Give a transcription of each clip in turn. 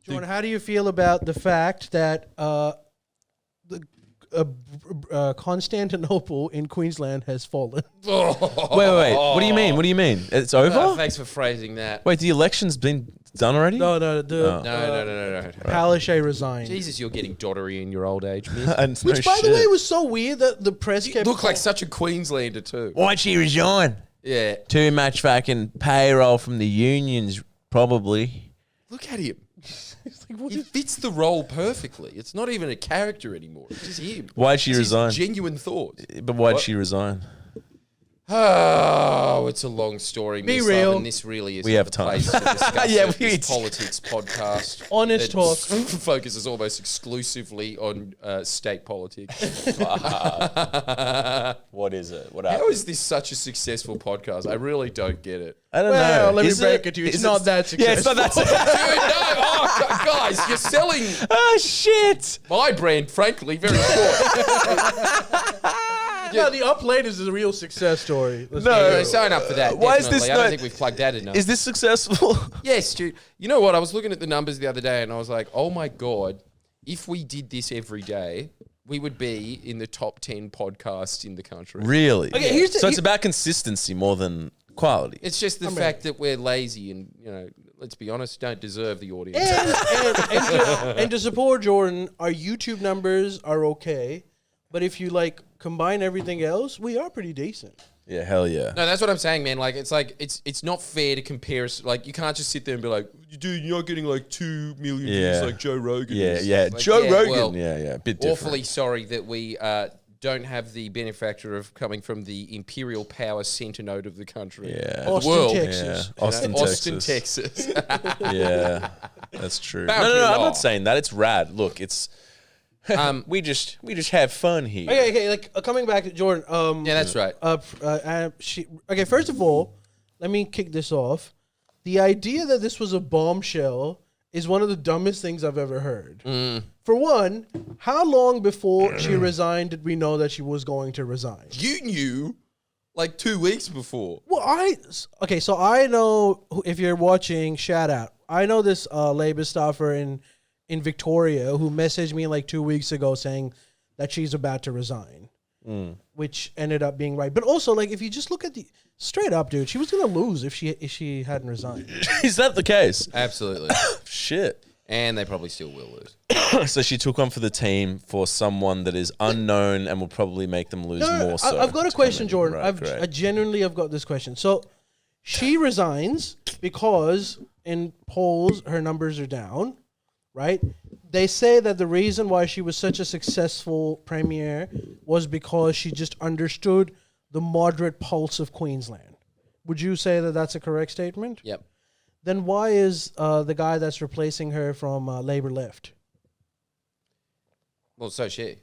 Jordan, how do you feel about the fact that Constantinople in Queensland has fallen? Wait. What do you mean? What do you mean? It's over? Thanks for phrasing that. Wait, the election's been done already? No. No. Palaszczuk resigned. Jesus, you're getting doddery in your old age, miss. Which, by the way, was so weird that the press You kept... look like such a Queenslander too. Why'd she resign? Yeah. Too much fucking payroll from the unions, probably. Look at him. Like, He fits the role perfectly. It's not even a character anymore. It's just him. Why'd she It's his resign? genuine thoughts. But why'd she resign? Oh, it's a long story. Be Mislav, real. And this really is We have the time. place to discuss Yeah, this politics podcast. Honest that talk. focuses almost exclusively on state politics. What is it? What How is this such a successful podcast? I really don't get it. I don't Well, know. let me Is break it to you. It's not that Yeah, it's not successful. that Dude, no. Oh, guys, you're selling Oh, shit. my brand, frankly, very short. No, the Up Late is a real success story. Let's No. be Yeah, real. sign up for that. Why is definitely. this I don't not- think we've plugged that enough. Is this successful? Yes, dude. You know what? I was looking at the numbers the other day and I was like, oh my God, if we did this every day, we would be in the top 10 podcasts in the country. Really? Okay, here's the- So it's about consistency more than quality. It's just the fact that we're lazy and, you know, let's be honest, don't deserve the audience. And to support Jordan, our YouTube numbers are okay, but if you like combine everything else, we are pretty decent. Yeah, hell yeah. No, that's what I'm saying, man. Like, it's not fair to compare us. Like, you can't just sit there and be like, dude, you're not getting like 2 million views like Joe Rogan is. Yeah. Like, Joe Rogan. well, yeah, a bit different. awfully sorry that we don't have the benefactor of coming from the imperial power center node of the country. Yeah. The Austin, world. Texas. Yeah. Austin, Texas. Yeah, that's true. Boundary No, I'm law. not saying that. It's rad. Look, it's we just have fun here. Okay, like coming back to Jordan. Yeah, that's right. Okay, first of all, let me kick this off. The idea that this was a bombshell is one of the dumbest things I've ever heard. For one, how long before she resigned did we know that she was going to resign? You knew like 2 weeks before. Well, so I know, if you're watching, shout out. I know this Labour staffer in Victoria who messaged me like 2 weeks ago saying that she's about to resign, which ended up being right. But also, like, if you just look at the straight up, dude, she was gonna lose if she hadn't resigned. Is that the case? Absolutely. Shit. And they probably still will lose. So she took one for the team for someone that is unknown and will probably make them lose more. So I've got a question, Jordan. Right, great. I genuinely have got this question. So she resigns because in polls her numbers are down, right? They say that the reason why she was such a successful premier was because she just understood the moderate pulse of Queensland. Would you say that that's a correct statement? Yep. Then why is the guy that's replacing her from Labour left? Well, so she.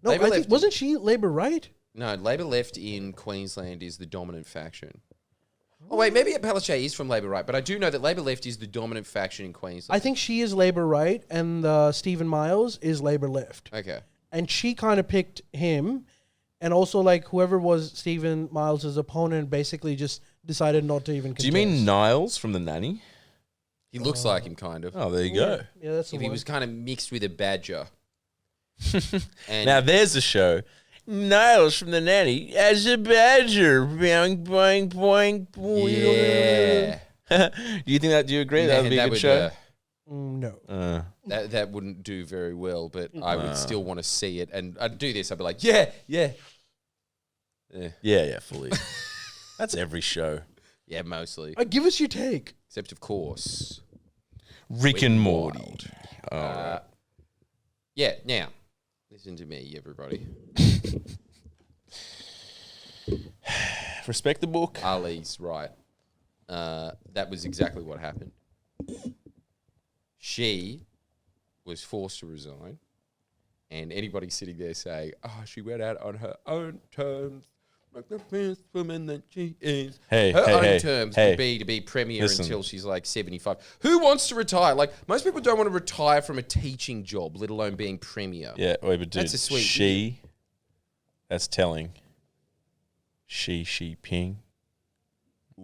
No, Labour I think, left. wasn't she Labour right? No, Labor left in Queensland is the dominant faction. Oh, wait, maybe Palaszczuk is from Labor right, but I do know that Labor left is the dominant faction in Queensland. I think she is Labour right, and Stephen Miles is Labour left. Okay. And she kind of picked him, and also like whoever was Stephen Miles' opponent basically just decided not to even Do contest. you mean Niles from The Nanny? He looks like him, kind of. Oh, there you go. Yeah, that's the If he one. was kind of mixed with a badger. And Now there's a show. Niles from The Nanny as a badger. Boing, boing, boing, boing. yeah. Do you think that? Do you agree? That would be a good show. No. That wouldn't do very well, but I would still want to see it. And I'd do this. I'd be like, yeah. Yeah, fully. That's every show. Yeah, mostly. Give us your take. Except, of course. Rick and Morty. Wild. Yeah, now, listen to me, everybody. Respect the book. Ali's right. That was exactly what happened. She was forced to resign, and anybody sitting there saying, "Oh, she went out on her own terms, like the best woman that she is." Hey, her hey, own hey, terms hey. would be to be premier Listen. until she's like 75. Who wants to retire? Like, most people don't want to retire from a teaching job, let alone being premier. Yeah, wait, but dude, That's a sweet- she. That's telling. She ping.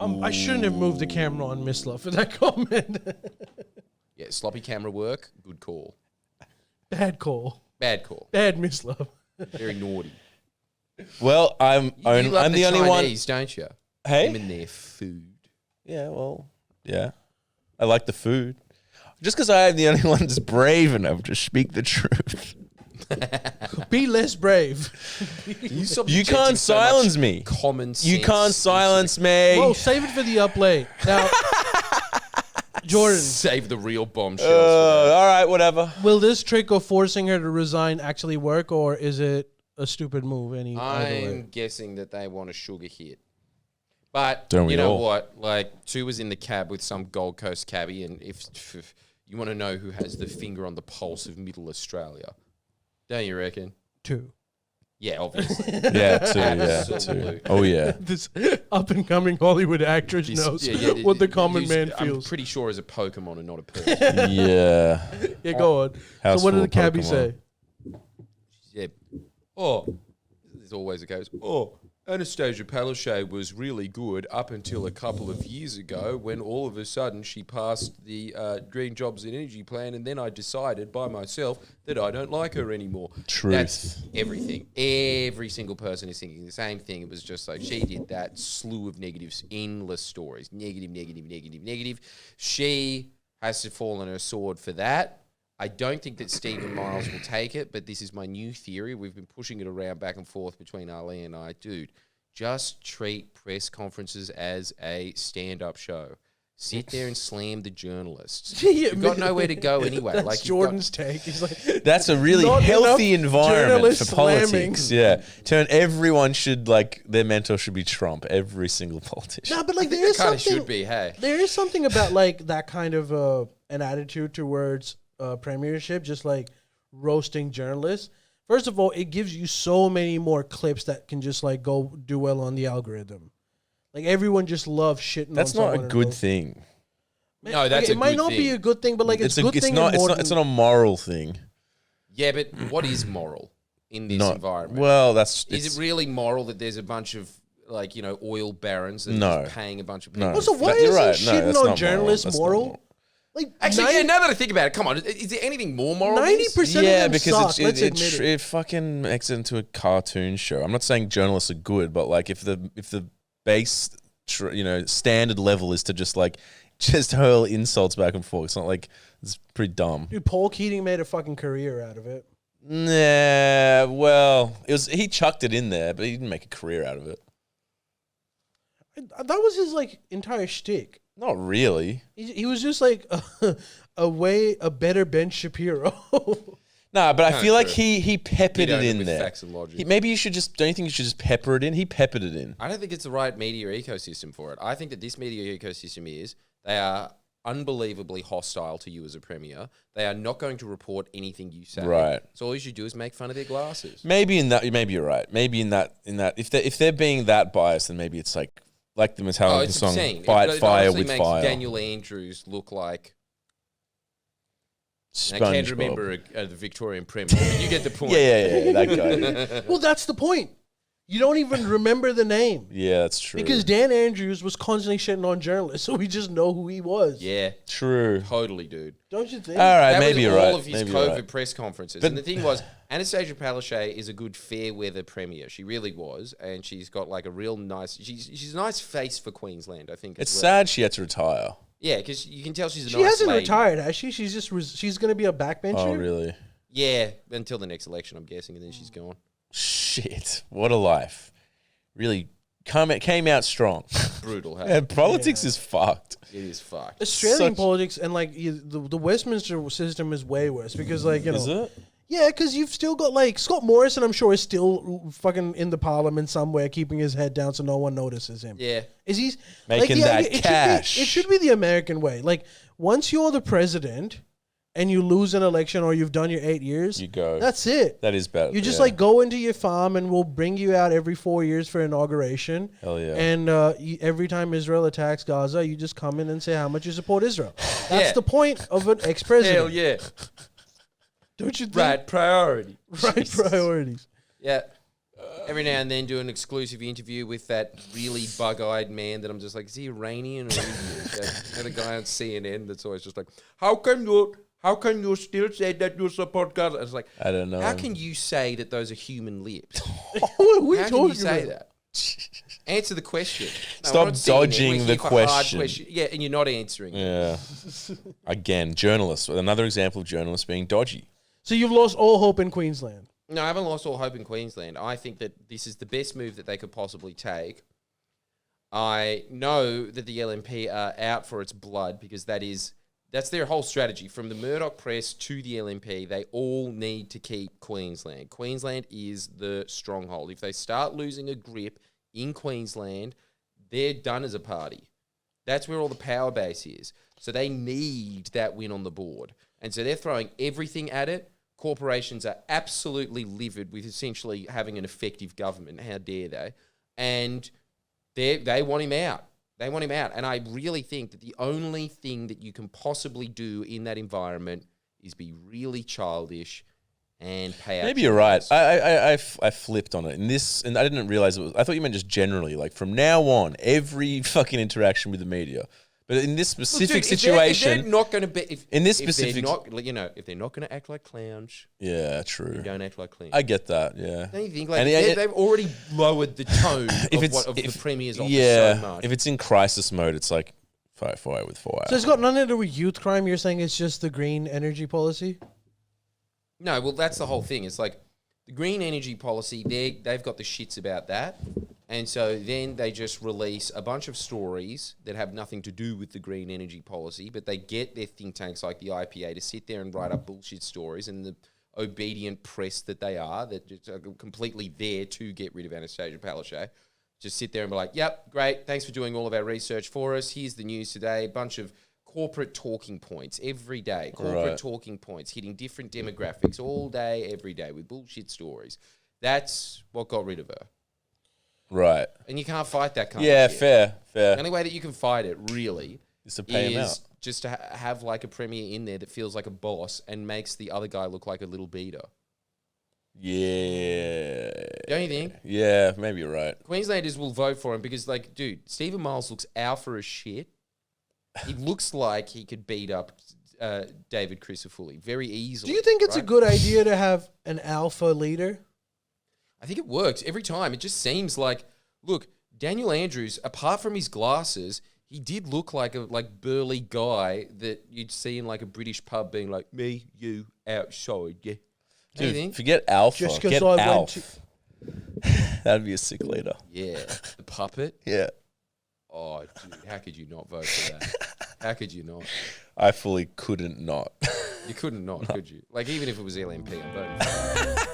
I shouldn't have moved the camera on Mislav for that comment. Yeah, sloppy camera work, good call. Bad call. Bad call. Bad Mislav. Very naughty. Well, I'm love the only one. Chinese, don't you? Hey? Them and their food. Yeah, well, yeah. I like the food. Just because I am the only one that's brave enough to speak the truth. Be less brave. You can't silence me. Common sense. You can't silence me. Whoa, save it for the up late. Now, Jordan, Save the real bombshells. All right, whatever. will this trick of forcing her to resign actually work, or is it a stupid move? Either way? I'm guessing that they want a sugar hit. But Don't we you know all? what? Like, Two was in the cab with some Gold Coast cabbie, and if you want to know who has the finger on the pulse of Middle Australia, don't you reckon? 2. Yeah, obviously. Yeah, two. Absolutely. Oh, yeah. This up and coming Hollywood actress knows what the common man I'm feels. pretty sure is a Pokemon and not a person. Yeah. Yeah, go on. House So what full did the of cabbie Pokemon. say? Yeah. Oh, there's always a case. Oh, Anastasia Palaszczuk was really good up until a couple of years ago when all of a sudden she passed the Green Jobs and Energy Plan, and then I decided by myself that I don't like her anymore. Truth. That's everything. Every single person is thinking the same thing. It was just like she did that slew of negatives, endless stories. Negative, negative, negative, negative. She has to fall on her sword for that. I don't think that Stephen Miles will take it, but this is my new theory. We've been pushing it around back and forth between Ali and I. Dude, just treat press conferences as a stand-up show. Sit there and slam the journalists. You've got nowhere to go anyway. That's Like Jordan's take. He's like, That's a really Not healthy enough environment journalists for politics. slamming. Yeah. Everyone should, their mentor should be Trump. Every single politician. no, but like there is kind of something. should be, hey. There is something about like that kind of an attitude towards premiership, just like roasting journalists. First of all, it gives you so many more clips that can just like go do well on the algorithm. Like everyone just loves shitting. That's on not a someone good and thing. No, that's it a might good not be thing. a good thing, but like it's a good thing. It's not a moral thing. Yeah, but what is moral in this environment? Well, Is it really moral that there's a bunch of oil barons that are just paying a bunch of people? No. Also, why You're isn't right. No, shitting that's on not journalists That's not moral? Like Actually, yeah, now that I think about it, come on, is there anything more moral? 90% Yeah, of them because suck. Let's admit it. it fucking makes it into a cartoon show. I'm not saying journalists are good, but like if the base standard level is to just hurl insults back and forth, it's not like it's pretty dumb. Dude, Paul Keating made a fucking career out of it. Nah, well, he chucked it in there, but he didn't make a career out of it. That was his like entire shtick. Not really. He was just like a better Ben Shapiro. Nah, but I Kinda feel like true. he peppered it in with there. facts and logic. Maybe you should don't you think you should just pepper it in? He peppered it in. I don't think it's the right media ecosystem for it. I think that this media ecosystem they are unbelievably hostile to you as a premier. They are not going to report anything you say. Right. So all you should do is make fun of their glasses. Maybe you're right. Maybe in that if they're being that biased, then maybe it's like the Metallica It's song obscene. "Fight It Fire honestly with makes Fire." Daniel Andrews look like. I can't remember the Victorian premier, but you get the point. Yeah, that guy. Well, that's the point. You don't even remember the name. Yeah, that's true. Because Dan Andrews was constantly shitting on journalists, so we just know who he was. Yeah, True. totally, dude. Don't you think? All right, That maybe was you're all right. of his Maybe you're COVID right. press conferences. But- And the thing was, Anastasia Palaszczuk is a good fair weather premier. She really was, and she's got like a real nice. She's a nice face for Queensland, I think. It's as well. sad she had to retire. Yeah, because you can tell she's a She nice hasn't lady. retired, has she? She's just she's going to be a backbencher. Oh, really? Yeah, until the next election, I'm guessing, and then she's gone. Shit! What a life. Really came out strong. Brutal. Hey? And politics is fucked. It is fucked. Australian Such- politics and like the Westminster system is way worse because like Is it? Yeah, because you've still got like Scott Morrison. I'm sure is still fucking in the parliament somewhere, keeping his head down so no one notices him. Yeah. Is he Making that cash. It should be the American way. Like once you're the president and you lose an election or you've done your 8 years, You go. That's it. That is bad. You just yeah. like go into your farm and we'll bring you out every 4 years for inauguration. Hell yeah. And every time Israel attacks Gaza, you just come in and say how much you support Israel. That's Yeah. the point of an ex-president. Hell yeah. Don't you think? Right priority. Right priorities. Yeah. every now and then do an exclusive interview with that really bug-eyed man that I'm just like, is he Iranian or Indian? The guy on CNN that's always just like, how can you still say that you're a podcast? It's like, I don't know. how can you say that those are human lips? What are we How can you talking say about? that? Answer the question. No, Stop we're on CNN. dodging We're the here for hard question. Yeah, and you're not answering it. Yeah. Again, journalists. Another example of journalists being dodgy. So you've lost all hope in Queensland. No, I haven't lost all hope in Queensland. I think that this is the best move that they could possibly take. I know that the LNP are out for its blood because that's their whole strategy. From the Murdoch press to the LNP, they all need to keep Queensland. Queensland is the stronghold. If they start losing a grip in Queensland, they're done as a party. That's where all the power base is. So they need that win on the board. And so they're throwing everything at it. Corporations are absolutely livid with essentially having an effective government. How dare they? And they want him out. They want him out. And I really think that the only thing that you can possibly do in that environment is be really childish and pay out. Maybe you're right. I flipped on it. In this, and I didn't realize it was, I thought you meant just generally, like from now on, every fucking interaction with the media. But in this specific situation, if they're not going to be, if they're not going to act like clowns, yeah, true. you don't act like clowns. I get that. Yeah. Don't you think they've already lowered the tone of the premier's office so much? If it's in crisis mode, it's like fire with fire. So it's got nothing to do with youth crime. You're saying it's just the green energy policy? No, well, that's the whole thing. It's like the green energy policy, they've got the shits about that. And so then they just release a bunch of stories that have nothing to do with the green energy policy, but they get their think tanks like the IPA to sit there and write up bullshit stories, and the obedient press that they are, that just are completely there to get rid of Anastasia Palaszczuk, just sit there and be like, yep, great, thanks for doing all of our research for us. Here's the news today, a bunch of corporate talking points every day, talking points hitting different demographics all day, every day with bullshit stories. That's what got rid of her. Right. And you can't fight that kind Yeah, of shit. fair. The only way that you can fight it, really, Is to pay him out. just to have like a premier in there that feels like a boss and makes the other guy look like a little beater. Yeah. Don't you think? Yeah, maybe you're right. Queenslanders will vote for him because, like, dude, Stephen Miles looks alpha as shit. He looks like he could beat up David Crisafulli very easily. Do you think it's a good idea to have an alpha leader? I think it works every time. It just seems like, look, Daniel Andrews, apart from his glasses, he did look like a burly guy that you'd see in like a British pub being like, me, you, outside, yeah. Do you think? Forget Alpha. Just 'cause Get I went Alf. That'd be a sick leader. Yeah, the puppet. Yeah. Oh, dude, how could you not vote for that? How could you not? I fully couldn't not. You couldn't not, could you? Like, even if it was LNP, I'm voting for it.